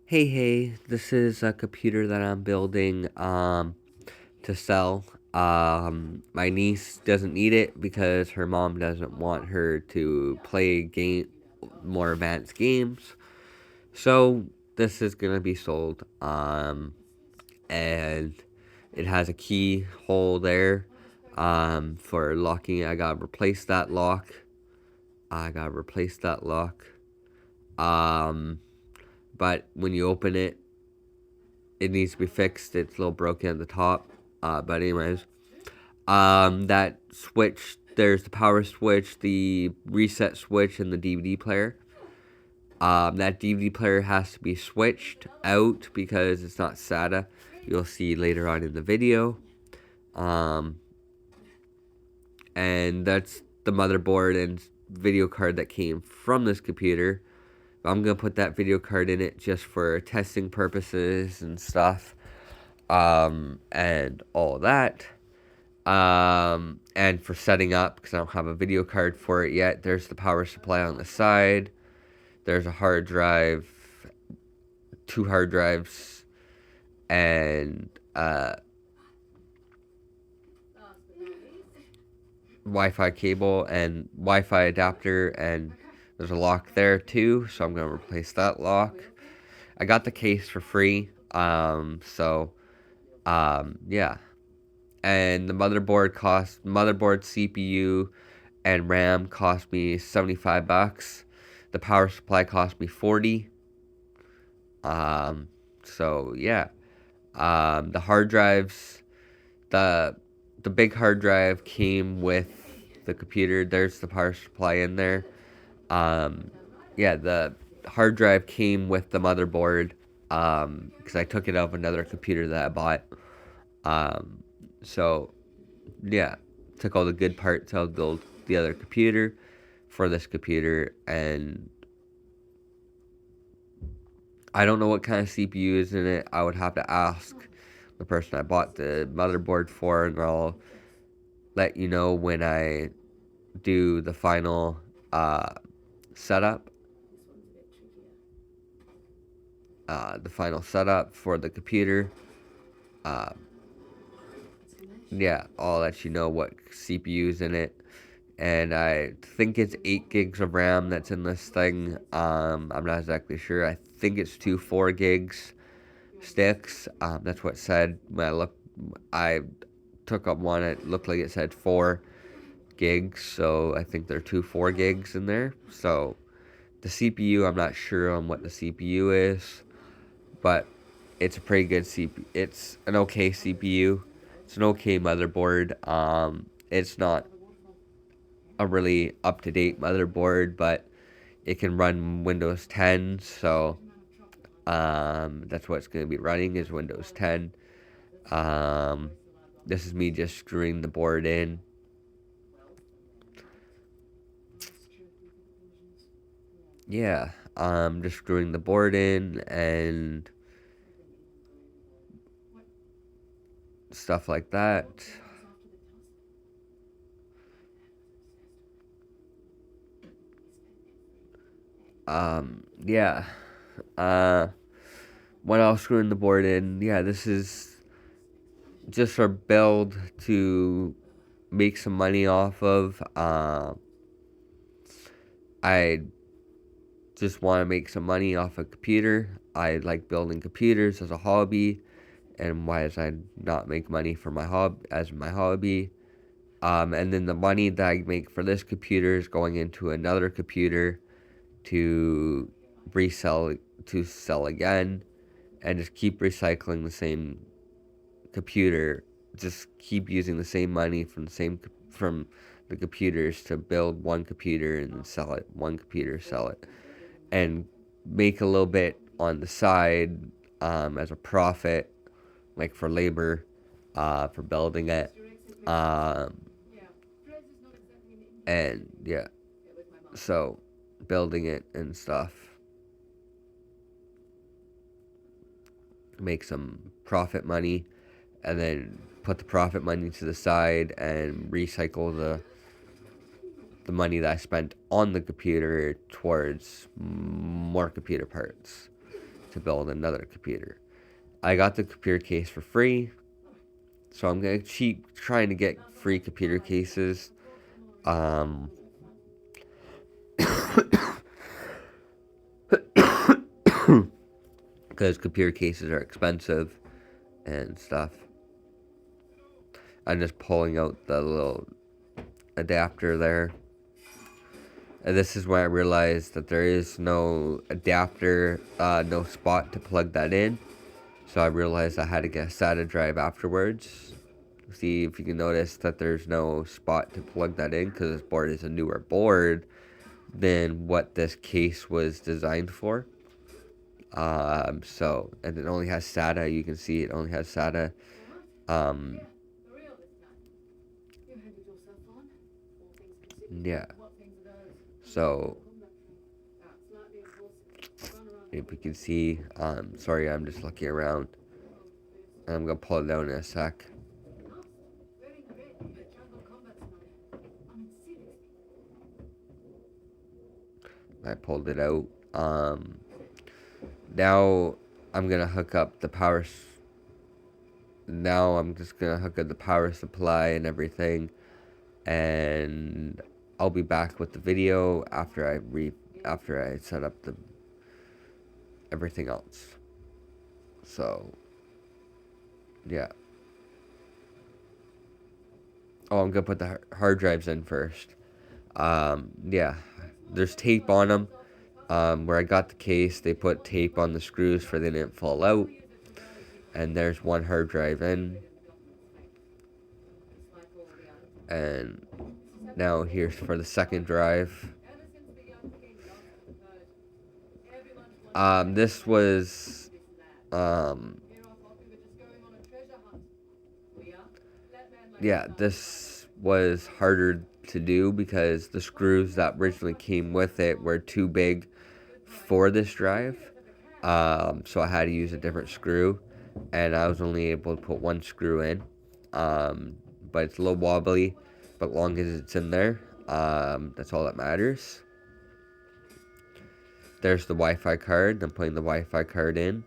Hey, this is a computer that I'm building to sell. My niece doesn't need it because her mom doesn't want her to play more advanced games. So this is gonna be sold. And it has a key hole there for locking. I gotta replace that lock. I gotta replace that lock. Um, but when you open it, it needs to be fixed. It's a little broken at the top. But anyways, that switch. There's the power switch, the reset switch, and the DVD player. That DVD player has to be switched out because it's not SATA. You'll see later on in the video. Um, and that's the motherboard and video card that came from this computer. I'm gonna put that video card in it just for testing purposes and stuff. And all that. And for setting up, because I don't have a video card for it yet, there's the power supply on the side. There's a hard drive, two hard drives, and Wi-Fi cable and Wi-Fi adapter, and there's a lock there too. So I'm gonna replace that lock. I got the case for free. Yeah. And the motherboard, CPU, and RAM cost me $75. The power supply cost me 40. So yeah. The hard drives, the the big hard drive came with the computer. There's the power supply in there. Um, yeah, the hard drive came with the motherboard. Because I took it off another computer that I bought. Um, so yeah, took all the good parts out of the other computer for this computer, and I don't know what kind of CPU is in it. I would have to ask the person I bought the motherboard for, and I'll let you know when I do the final setup. The final setup for the computer. Uh, yeah, I'll let you know what CPU is in it. And I think it's 8 gigs of RAM that's in this thing. I'm not exactly sure. I think it's two 4 gigs sticks. That's what it said when I took up one. It looked like it said 4 gigs, so I think there are two 4 gigs in there. So the CPU, I'm not sure on what the CPU is, but it's a pretty good CPU. It's an okay CPU. It's an okay motherboard. It's not a really up to date motherboard, but it can run Windows 10, so that's what it's going to be running is Windows 10. Um, this is me just screwing the board in. Yeah, just screwing the board in and stuff like that. Yeah. Uh, when I was screwing the board in, yeah, this is just our build to make some money off of. I just want to make some money off a computer. I like building computers as a hobby, and why does I not make money for my hobby? And then the money that I make for this computer is going into another computer to resell to sell again, and just keep recycling the same computer. Just keep using the same money from the computers to build one computer and sell it. One computer, sell it, and make a little bit on the side as a profit, like for labor, for building it, um, and yeah, so building it and stuff, make some profit money, and then put the profit money to the side and recycle the money that I spent on the computer towards more computer parts to build another computer. I got the computer case for free, so I'm gonna keep trying to get free computer cases. Um, because computer cases are expensive and stuff. I'm just pulling out the little adapter there. And this is when I realized that there is no adapter, no spot to plug that in. So I realized I had to get a SATA drive afterwards. See if you can notice that there's no spot to plug that in because this board is a newer board than what this case was designed for. And it only has SATA. You can see it only has SATA. Um, yeah. So, if you can see, sorry, I'm just looking around. I'm gonna pull it down in a sec. I pulled it out. Now I'm gonna hook up the power. Now I'm just gonna hook up the power supply and everything, and I'll be back with the video after I set up the everything else. So, yeah. Oh, I'm gonna put the hard drives in first. Yeah. There's tape on them. Where I got the case, they put tape on the screws for they didn't fall out. And there's one hard drive in. And now here's for the second drive. This was, yeah, this was harder to do because the screws that originally came with it were too big for this drive. So I had to use a different screw, and I was only able to put one screw in. But it's a little wobbly, but long as it's in there, that's all that matters. There's the Wi-Fi card. I'm putting the Wi-Fi card in.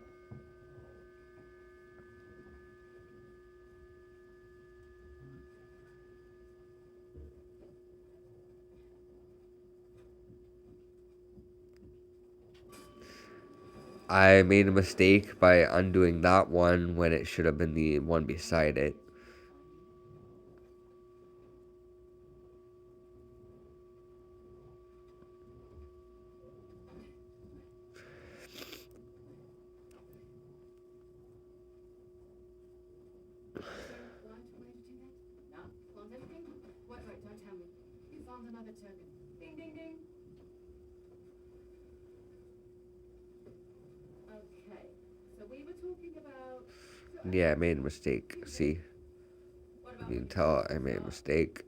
I made a mistake by undoing that one when it should have been the one beside it. Yeah, I made a mistake. See? You can tell I made a mistake.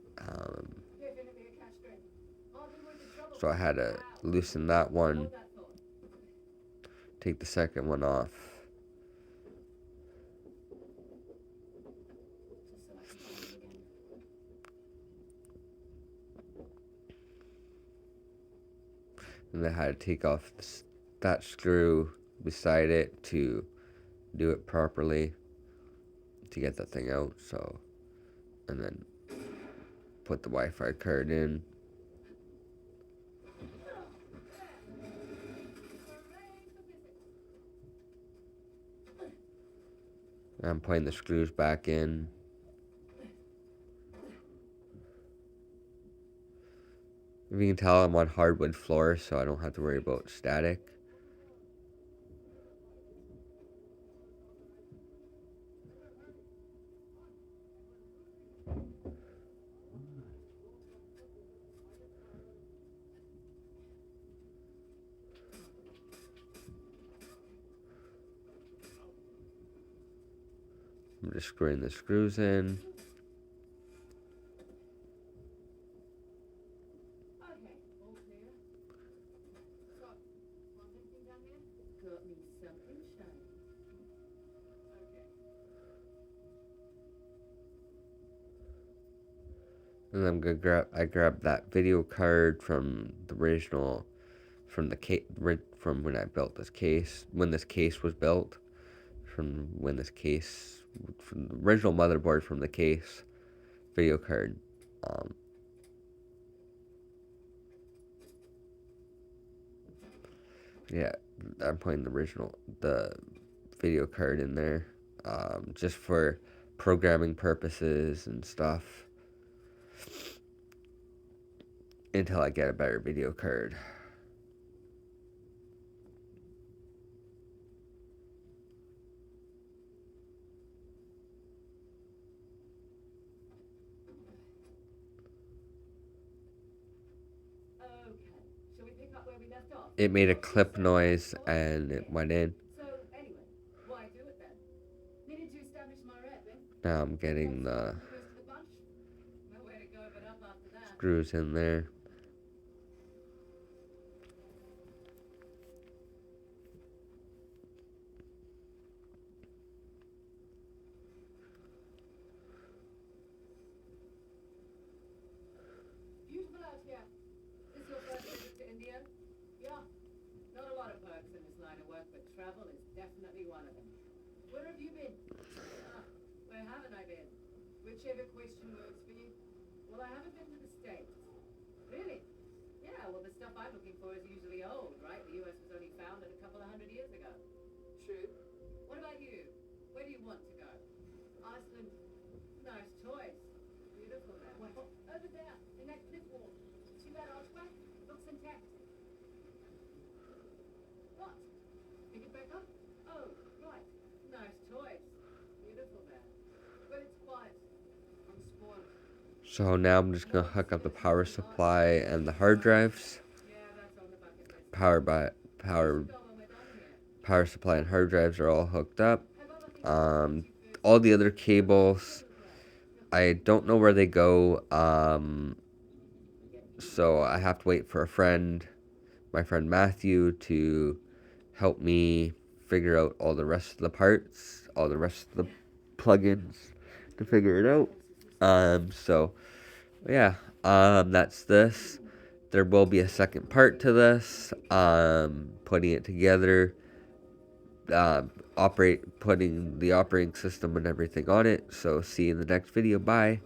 So I had to loosen that one, take the second one off. And I had to take off that screw beside it to do it properly to get that thing out. So, and then put the Wi-Fi card in. I'm putting the screws back in. If you can tell, I'm on hardwood floor, so I don't have to worry about static. I'm just screwing the screws in. And I grabbed that video card from the original from the case, from when I built this case, when this case was built, from when this case, from the original motherboard from the case, video card. Um, yeah, I'm putting the video card in there, just for programming purposes and stuff until I get a better video card. It made a clip noise and it went in. Now I'm getting the screws in there. So now I'm just gonna hook up the power supply and the hard drives. Power by power Power supply and hard drives are all hooked up. All the other cables, I don't know where they go. So I have to wait for my friend Matthew, to help me figure out all the rest of the parts, all the rest of the plugins to figure it out. So yeah, that's this. There will be a second part to this, putting it together, putting the operating system and everything on it. So see you in the next video. Bye.